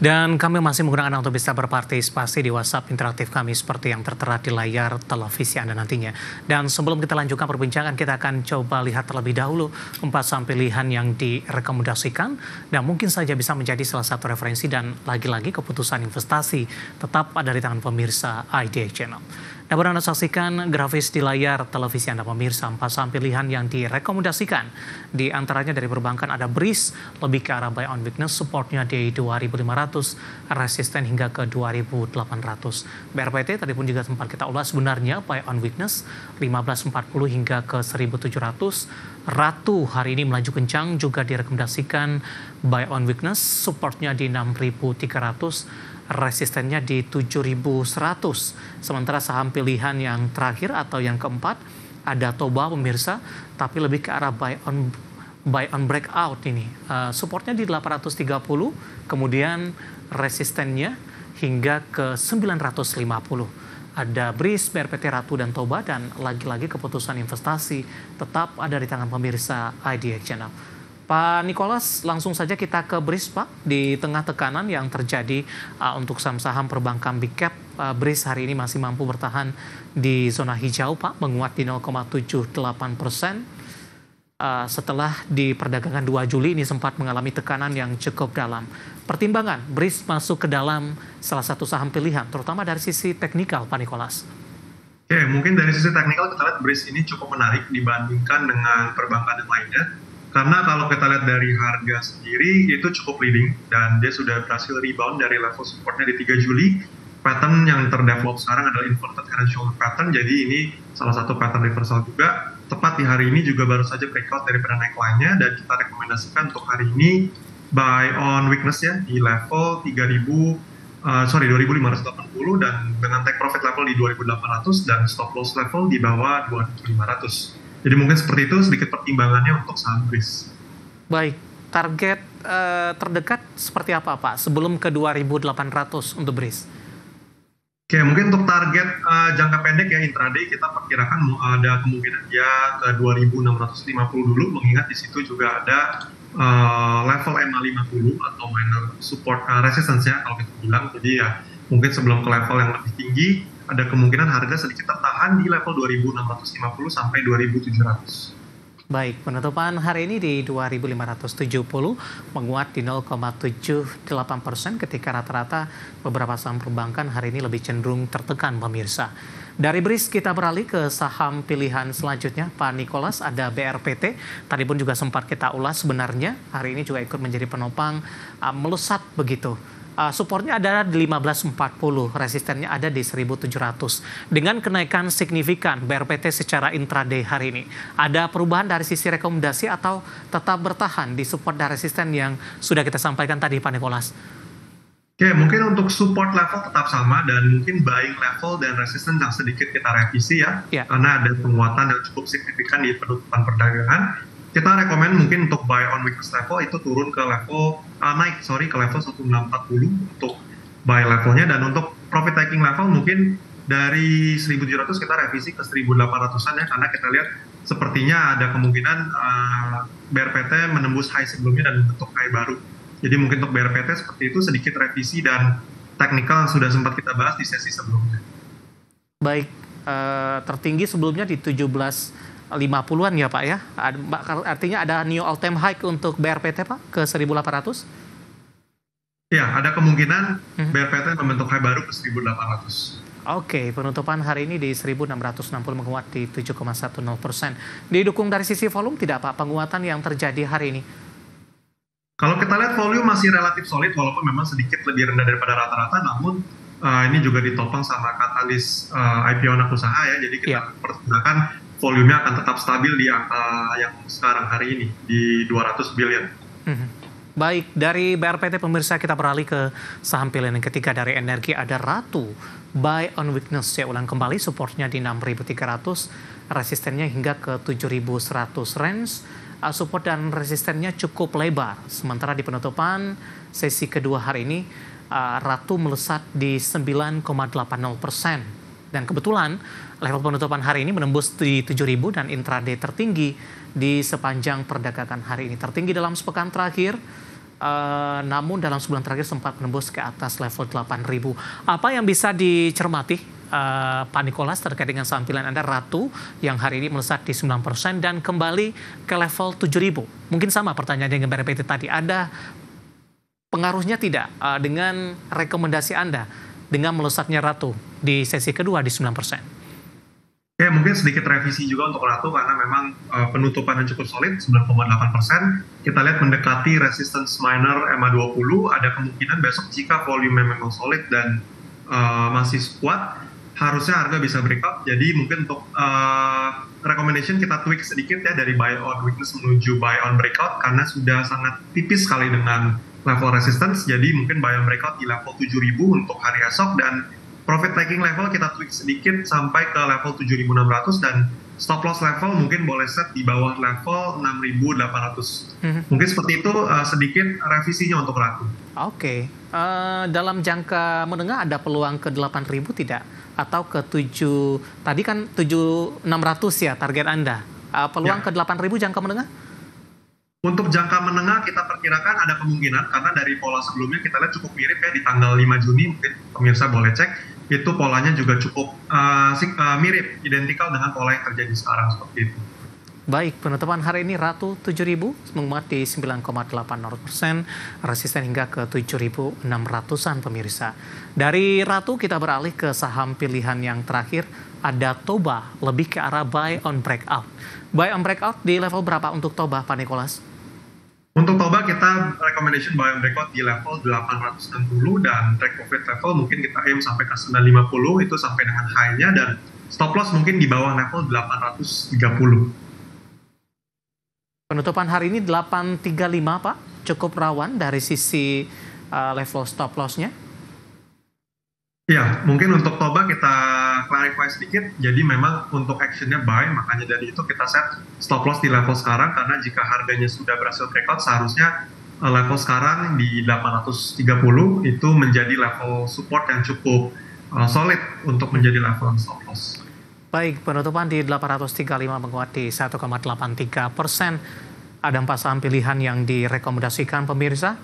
Dan kami masih menggunakan Anda untuk bisa berpartisipasi di WhatsApp interaktif kami seperti yang tertera di layar televisi Anda nantinya. Dan sebelum kita lanjutkan perbincangan, kita akan coba lihat terlebih dahulu 4 saham pilihan yang direkomendasikan dan mungkin saja bisa menjadi salah satu referensi dan lagi-lagi keputusan investasi tetap ada di tangan pemirsa IDX Channel. Dapat Anda saksikan grafis di layar televisi Anda pemirsa 4 saham pilihan yang direkomendasikan. Di antaranya dari perbankan ada BRIS lebih ke arah buy on weakness, supportnya di 2.500, resisten hingga ke 2.800. BRPT tadi pun juga sempat kita ulas sebenarnya buy on weakness 1540 hingga ke 1.700. Ratu hari ini melaju kencang juga direkomendasikan buy on weakness, supportnya di 6.300. Resistennya di 7.100. Sementara saham pilihan yang terakhir atau yang keempat ada Toba pemirsa, tapi lebih ke arah buy on breakout ini. Supportnya di 830, kemudian resistennya hingga ke 950. Ada BRIS, BRPT, Ratu, dan Toba, dan lagi-lagi keputusan investasi tetap ada di tangan pemirsa IDX Channel. Pak Nicholas, langsung saja kita ke BRIS, Pak. Di tengah tekanan yang terjadi untuk saham-saham perbankan big cap, BRIS hari ini masih mampu bertahan di zona hijau, Pak, menguat di 0,78%. Setelah di perdagangan 2 Juli ini sempat mengalami tekanan yang cukup dalam. Pertimbangan BRIS masuk ke dalam salah satu saham pilihan, terutama dari sisi teknikal, Pak Nicholas. Oke, mungkin dari sisi teknikal kita lihat BRIS ini cukup menarik dibandingkan dengan perbankan yang lainnya. Karena kalau kita lihat dari harga sendiri itu cukup leading dan dia sudah berhasil rebound dari level supportnya di 3 Juli. Pattern yang terdevelop sekarang adalah inverted head and shoulder pattern, jadi ini salah satu pattern reversal juga. Tepat di hari ini juga baru saja breakout daripada neckline-nya dan kita rekomendasikan untuk hari ini buy on weakness ya di level 2.580 dan dengan take profit level di 2.800 dan stop loss level di bawah 2.500. Jadi mungkin seperti itu sedikit pertimbangannya untuk saham BRIS. Baik, target terdekat seperti apa, Pak, sebelum ke 2.800 untuk BRIS? Oke, mungkin untuk target jangka pendek ya intraday kita perkirakan ada kemungkinan ya ke 2.650 dulu, mengingat di situ juga ada level MA50 atau minor support resistance-nya kalau kita bilang. Jadi ya mungkin sebelum ke level yang lebih tinggi ada kemungkinan harga sedikit tertahan di level 2.650 sampai 2.700. Baik, penutupan hari ini di 2.570 menguat di 0,78% ketika rata-rata beberapa saham perbankan hari ini lebih cenderung tertekan pemirsa. Dari BRIS kita beralih ke saham pilihan selanjutnya, Pak Nicholas, ada BRPT. Tadi pun juga sempat kita ulas sebenarnya, hari ini juga ikut menjadi penopang melesat begitu. Supportnya ada di 1540, resistennya ada di 1700. Dengan kenaikan signifikan BRPT secara intraday hari ini, ada perubahan dari sisi rekomendasi atau tetap bertahan di support dan resisten yang sudah kita sampaikan tadi, Pak Nicholas? Oke, mungkin untuk support level tetap sama dan mungkin buying level dan resisten yang sedikit kita revisi ya. Karena ada penguatan yang cukup signifikan di penutupan perdagangan. Kita rekomend mungkin untuk buy on weakness level itu turun ke level ke level 1640 untuk buy levelnya, dan untuk profit taking level mungkin dari 1700 kita revisi ke 1800-an ya, karena kita lihat sepertinya ada kemungkinan BRPT menembus high sebelumnya dan membentuk high baru. Jadi mungkin untuk BRPT seperti itu, sedikit revisi dan teknikal yang sudah sempat kita bahas di sesi sebelumnya. Baik, tertinggi sebelumnya di 17.50-an ya, Pak ya. Artinya ada new all time high untuk BRPT, Pak, ke 1.800? Ya, ada kemungkinan BRPT membentuk high baru ke 1.800. Oke, penutupan hari ini di 1.660 menguat di 7,10%. Didukung dari sisi volume tidak, Pak, penguatan yang terjadi hari ini? Kalau kita lihat volume masih relatif solid walaupun memang sedikit lebih rendah daripada rata-rata, namun ini juga ditopang sama katalis IPO anak usaha ya, jadi kita perkirakan volumenya akan tetap stabil di angka yang sekarang hari ini di 200 billion. Baik, dari BRPT pemirsa kita beralih ke saham pilihan yang ketiga dari energi, ada Ratu. Buy on weakness, saya ulang kembali, supportnya di 6.300, resistennya hingga ke 7.100 range. Support dan resistennya cukup lebar. Sementara di penutupan sesi kedua hari ini, Ratu melesat di 9,80%. Dan kebetulan level penutupan hari ini menembus di 7.000 dan intraday tertinggi di sepanjang perdagangan hari ini. Tertinggi dalam sepekan terakhir namun dalam sebulan terakhir sempat menembus ke atas level 8.000. Apa yang bisa dicermati Pak Nicholas terkait dengan saham pilihan Anda Ratu yang hari ini melesat di 9% dan kembali ke level 7.000? Mungkin sama pertanyaan dengan BRPT tadi, ada pengaruhnya tidak dengan rekomendasi Anda dengan melesatnya Ratu di sesi kedua di 9%? Ya, mungkin sedikit revisi juga untuk Ratu karena memang penutupan yang cukup solid 9,8%. Kita lihat mendekati resistance minor MA20. Ada kemungkinan besok jika volume memang solid dan masih kuat, harusnya harga bisa breakout. Jadi mungkin untuk recommendation kita tweak sedikit ya dari buy on weakness menuju buy on breakout karena sudah sangat tipis sekali dengan level resistance. Jadi mungkin buy on breakout di level 7.000 untuk hari esok, dan profit taking level kita tweak sedikit sampai ke level 7.600 dan stop loss level mungkin boleh set di bawah level 6.800. Mungkin seperti itu sedikit revisinya untuk Ratu. Oke. Dalam jangka menengah ada peluang ke 8.000 tidak? Atau ke 7, tadi kan 7.600 ya target Anda. Peluang ke 8.000 jangka menengah? Untuk jangka menengah kita perkirakan ada kemungkinan karena dari pola sebelumnya kita lihat cukup mirip ya di tanggal 5 Juni, mungkin pemirsa boleh cek, itu polanya juga cukup mirip, identikal dengan pola yang terjadi sekarang seperti itu. Baik, penutupan hari ini Ratu 7.000 menguat di 9,80%, resisten hingga ke 7.600-an pemirsa. Dari Ratu kita beralih ke saham pilihan yang terakhir, ada Toba, lebih ke arah buy on breakout. Buy on breakout di level berapa untuk Toba, Pak Nicholas? Untuk Toba kita recommendation buy on breakout di level 860 dan take profit level mungkin kita aim sampai ke 950, itu sampai dengan high-nya, dan stop loss mungkin di bawah level 830. Penutupan hari ini 835 Pak, cukup rawan dari sisi level stop loss-nya? Ya, mungkin untuk Toba kita clarify sedikit, jadi memang untuk actionnya buy, makanya dari itu kita set stop loss di level sekarang, karena jika harganya sudah berhasil breakout, seharusnya level sekarang di 830 itu menjadi level support yang cukup solid untuk menjadi level stop loss. Baik, penutupan di 835 menguat di 1,83%. Ada 4 saham pilihan yang direkomendasikan pemirsa.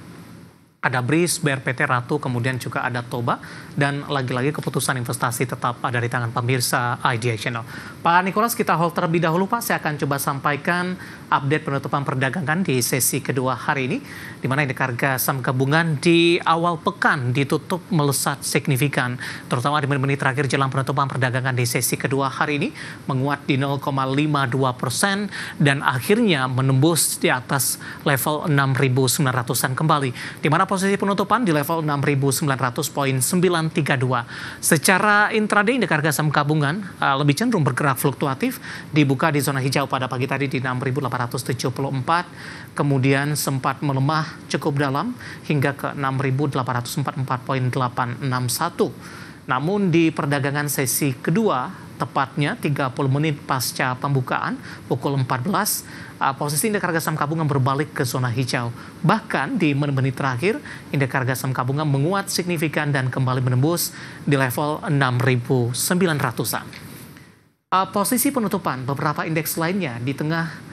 Ada BRIS, BRPT, Ratu, kemudian juga ada Toba, dan lagi-lagi keputusan investasi tetap ada di tangan pemirsa IDX Channel. Pak Nicholas, kita hold terlebih dahulu Pak, saya akan coba sampaikan update penutupan perdagangan di sesi kedua hari ini, di mana indeks harga saham gabungan di awal pekan ditutup melesat signifikan, terutama di menit-menit terakhir jelang penutupan perdagangan di sesi kedua hari ini, menguat di 0,52% dan akhirnya menembus di atas level 6.900-an kembali, di mana posisi penutupan di level 6.900.932. Secara intraday indeks harga saham gabungan lebih cenderung bergerak fluktuatif, dibuka di zona hijau pada pagi tadi di 6.874, kemudian sempat melemah cukup dalam hingga ke 6.844.861. Namun di perdagangan sesi kedua, tepatnya 30 menit pasca pembukaan pukul 14, posisi indeks harga saham gabungan berbalik ke zona hijau. Bahkan di menit-menit terakhir, indeks harga saham gabungan menguat signifikan dan kembali menembus di level 6.900-an. Posisi penutupan beberapa indeks lainnya di tengah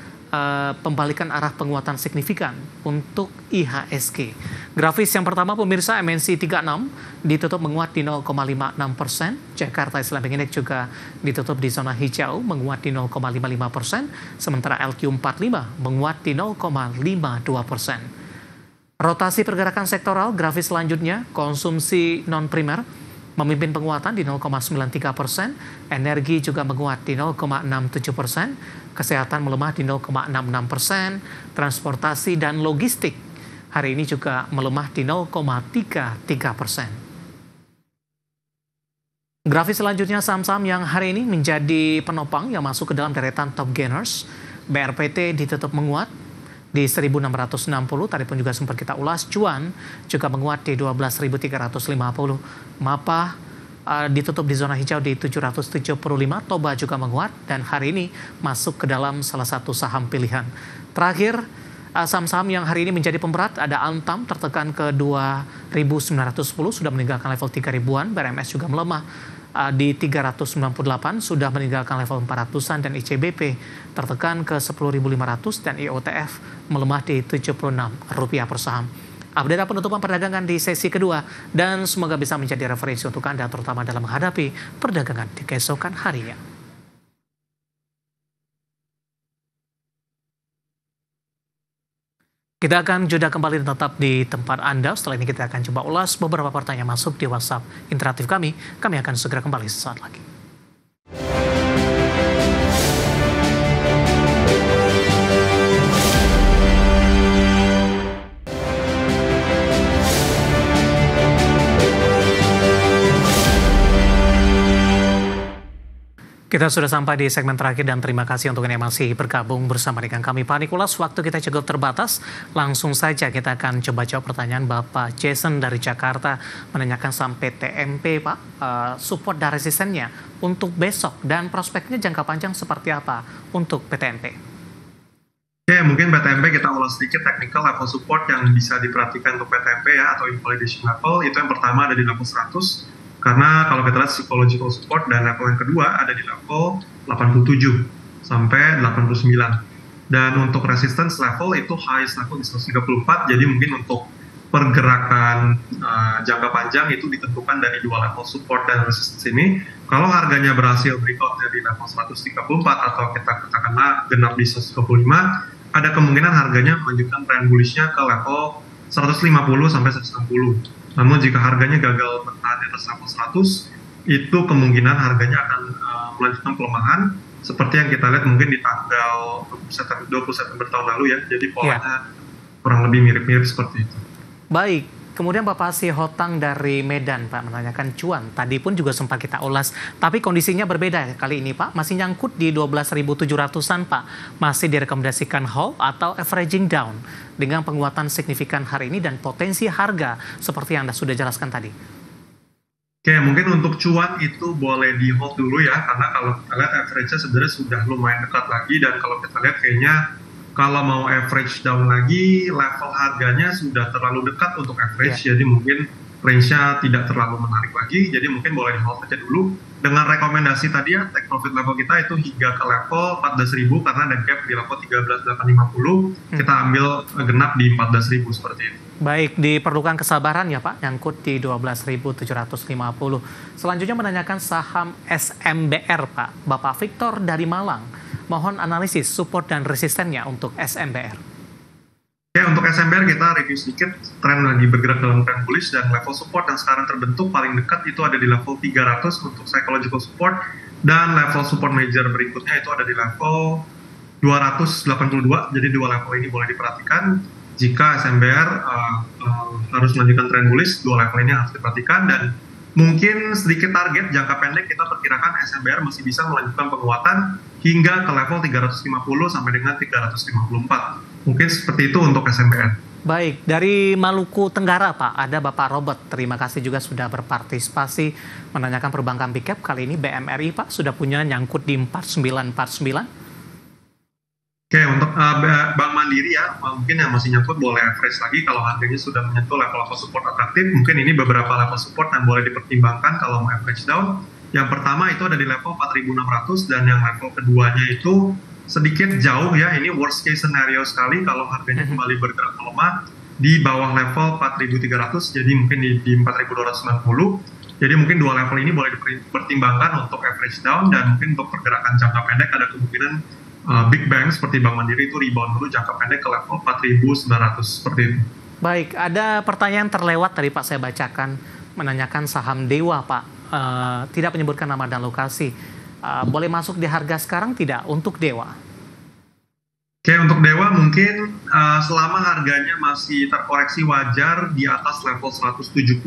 pembalikan arah penguatan signifikan untuk IHSG. Grafis yang pertama pemirsa, MNC 36 ditutup menguat di 0,56%. Jakarta Islamic Index juga ditutup di zona hijau menguat di 0,55%. Sementara LQ45 menguat di 0,52%. Rotasi pergerakan sektoral, grafis selanjutnya, konsumsi non-primer memimpin penguatan di 0,93%, energi juga menguat di 0,67%, kesehatan melemah di 0,66%, transportasi dan logistik hari ini juga melemah di 0,33%. Grafis selanjutnya saham-saham yang hari ini menjadi penopang yang masuk ke dalam deretan top gainers. BRPT ditutup menguat di 1.660, tadi pun juga sempat kita ulas. Cuan juga menguat di 12.350. MAPA ditutup di zona hijau di 775. Toba juga menguat dan hari ini masuk ke dalam salah satu saham pilihan. Terakhir, saham-saham yang hari ini menjadi pemberat ada Antam tertekan ke 2.910, sudah meninggalkan level 3.000-an. BRMS juga melemah di 398, sudah meninggalkan level 400-an, dan ICBP tertekan ke 10.500 dan IOTF melemah di Rp76 per saham. update penutupan perdagangan di sesi kedua, dan semoga bisa menjadi referensi untuk Anda terutama dalam menghadapi perdagangan di keesokan harinya. Kita akan jeda kembali dan tetap di tempat Anda. Setelah ini kita akan coba ulas beberapa pertanyaan masuk di WhatsApp interaktif kami. Kami akan segera kembali sesaat lagi. Kita sudah sampai di segmen terakhir dan terima kasih untuk yang masih bergabung bersama dengan kami Pak Nikolas. Waktu kita cukup terbatas, langsung saja kita akan coba jawab pertanyaan Bapak Jason dari Jakarta menanyakan saham PTMP Pak, support dan resistennya untuk besok dan prospeknya jangka panjang seperti apa untuk PTMP? Oke, mungkin PTMP kita ulas sedikit technical level support yang bisa diperhatikan untuk PTMP ya, atau invalidation level. Itu yang pertama ada di level 100. Karena kalau kita lihat psychological support dan level yang kedua ada di level 87 sampai 89. Dan untuk resistance level itu highest level di 134, jadi mungkin untuk pergerakan jangka panjang itu ditentukan dari dua level support dan resistance ini. Kalau harganya berhasil breakout dari level 134 atau kita katakanlah genap di 125, ada kemungkinan harganya menunjukkan trend bullish-nya ke level 150 sampai 160. Namun jika harganya gagal bertahan di atas level 100, itu kemungkinan harganya akan melanjutkan pelemahan seperti yang kita lihat mungkin di tanggal 20 September tahun lalu ya. Jadi polanya kurang lebih mirip-mirip seperti itu. Baik, kemudian Bapak Hotang dari Medan Pak menanyakan cuan. Tadi pun juga sempat kita ulas, tapi kondisinya berbeda kali ini Pak. Masih nyangkut di 12.700-an Pak. Masih direkomendasikan hold atau averaging down dengan penguatan signifikan hari ini dan potensi harga seperti yang Anda sudah jelaskan tadi. Oke, mungkin untuk cuan itu boleh di hold dulu ya, karena kalau kita lihat average-nya sebenarnya sudah lumayan dekat lagi, dan kalau kita lihat kayaknya kalau mau average down lagi, level harganya sudah terlalu dekat untuk average, jadi mungkin range-nya tidak terlalu menarik lagi, jadi mungkin boleh di hold aja dulu. Dengan rekomendasi tadi ya, take profit level kita itu hingga ke level 14.000 karena ada gap di level 13.850, kita ambil genap di 14.000 seperti itu. Baik, diperlukan kesabaran ya Pak, nyangkut di 12.750. Selanjutnya menanyakan saham SMBR Pak, Bapak Victor dari Malang. Mohon analisis support dan resistennya untuk SMBR. Oke, untuk SMBR kita review sedikit, tren lagi bergerak dalam tren bullish dan level support yang sekarang terbentuk paling dekat itu ada di level 300 untuk psychological support, dan level support major berikutnya itu ada di level 282, jadi dua level ini boleh diperhatikan. Jika SMBR harus melanjutkan tren bullish, dua level ini harus diperhatikan, dan mungkin sedikit target jangka pendek kita perkirakan SMBR masih bisa melanjutkan penguatan hingga ke level 350 sampai dengan 354. Mungkin seperti itu untuk SMBR. Baik, dari Maluku Tenggara Pak, ada Bapak Robert. Terima kasih juga sudah berpartisipasi menanyakan perbankan big cap. Kali ini BMRI Pak sudah punya nyangkut di 4949. Oke, untuk Bank Mandiri ya, mungkin yang masih nyangkut boleh average lagi kalau harganya sudah menyentuh level-level support atraktif. Mungkin ini beberapa level support yang boleh dipertimbangkan kalau mau average down. Yang pertama itu ada di level 4.600 dan yang level keduanya itu sedikit jauh ya, ini worst case scenario sekali kalau harganya kembali bergerak melemah di bawah level 4.300, jadi mungkin di 4.290. Jadi mungkin dua level ini boleh dipertimbangkan untuk average down, dan mungkin untuk pergerakan jangka pendek ada kemungkinan big bank seperti Bank Mandiri itu rebound dulu jangka pendek ke level 4.900 seperti itu. Baik, ada pertanyaan terlewat tadi Pak saya bacakan menanyakan saham Dewa Pak, tidak menyebutkan nama dan lokasi. Boleh masuk di harga sekarang tidak untuk Dewa? Oke, untuk Dewa mungkin selama harganya masih terkoreksi wajar di atas level 170,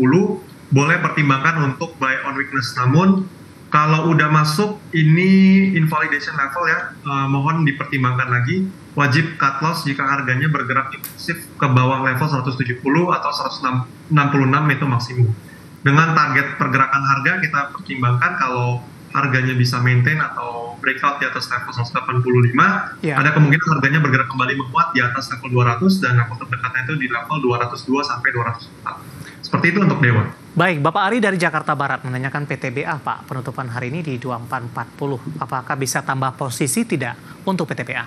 boleh pertimbangkan untuk buy on weakness. Namun kalau udah masuk ini invalidation level ya, mohon dipertimbangkan lagi. Wajib cut loss jika harganya bergerak impulsif ke bawah level 170 atau 166 itu maksimum. Dengan target pergerakan harga kita pertimbangkan kalau harganya bisa maintain atau breakout di atas level 185, ada kemungkinan harganya bergerak kembali menguat di atas level 200 dan level terdekatnya itu di level 202 sampai 204. Seperti itu untuk Dewa. Baik, Bapak Ari dari Jakarta Barat menanyakan PTBA Pak, penutupan hari ini di 2440. Apakah bisa tambah posisi tidak untuk PTBA?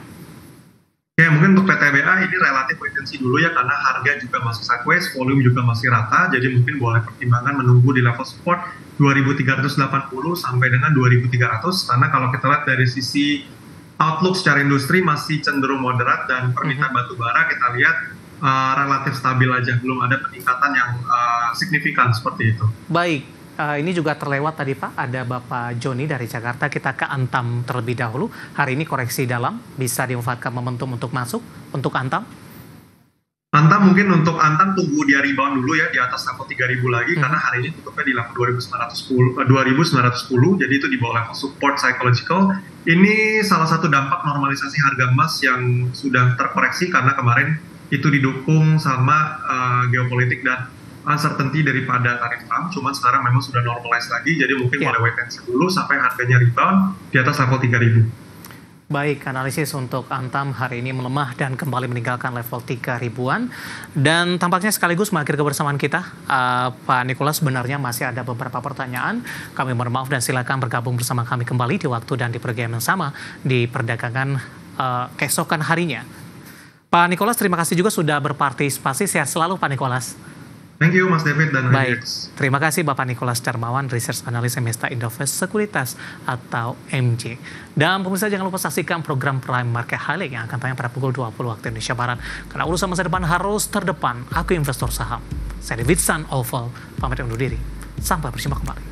Ya, mungkin untuk PTBA ini relatif wait-and-see dulu ya, karena harga juga masih sideways, volume juga masih rata, jadi mungkin boleh pertimbangan menunggu di level support 2380 sampai dengan 2300, karena kalau kita lihat dari sisi outlook secara industri masih cenderung moderat, dan permintaan batu bara kita lihat relatif stabil aja, belum ada peningkatan yang signifikan seperti itu. Baik. Ini juga terlewat tadi Pak, ada Bapak Joni dari Jakarta. Kita ke Antam terlebih dahulu. Hari ini koreksi dalam, bisa dimanfaatkan momentum untuk masuk untuk Antam? Antam mungkin untuk Antam tunggu dia rebound dulu ya di atas level 3000 lagi, karena hari ini tutupnya di level 2910, jadi itu di bawah level support psychological. Ini salah satu dampak normalisasi harga emas yang sudah terkoreksi karena kemarin itu didukung sama geopolitik dan uncertainty daripada tarif Trump, cuman sekarang memang sudah normalize lagi, jadi mungkin boleh wait and see dulu sampai harganya rebound di atas level 3000. Baik, analisis untuk Antam hari ini melemah dan kembali meninggalkan level 3000-an. Dan tampaknya sekaligus mengakhiri kebersamaan kita. Pak Nicholas, sebenarnya masih ada beberapa pertanyaan. Kami mohon maaf dan silakan bergabung bersama kami kembali di waktu dan di program yang sama di perdagangan keesokan harinya. Pak Nicholas, terima kasih juga sudah berpartisipasi. Sehat selalu Pak Nicholas. Thank you Mas David dan baik, terima kasih Bapak Nicholas Darmawan, Research Analyst Mesta Indovest Sekuritas atau MJ. Dan pemirsa jangan lupa saksikan program Prime Market Highlight yang akan tayang pada pukul 20 waktu Indonesia Barat. Karena urusan masa depan harus terdepan. Aku investor saham. Saya David San Oval, pamit undur diri. Sampai berjumpa kembali.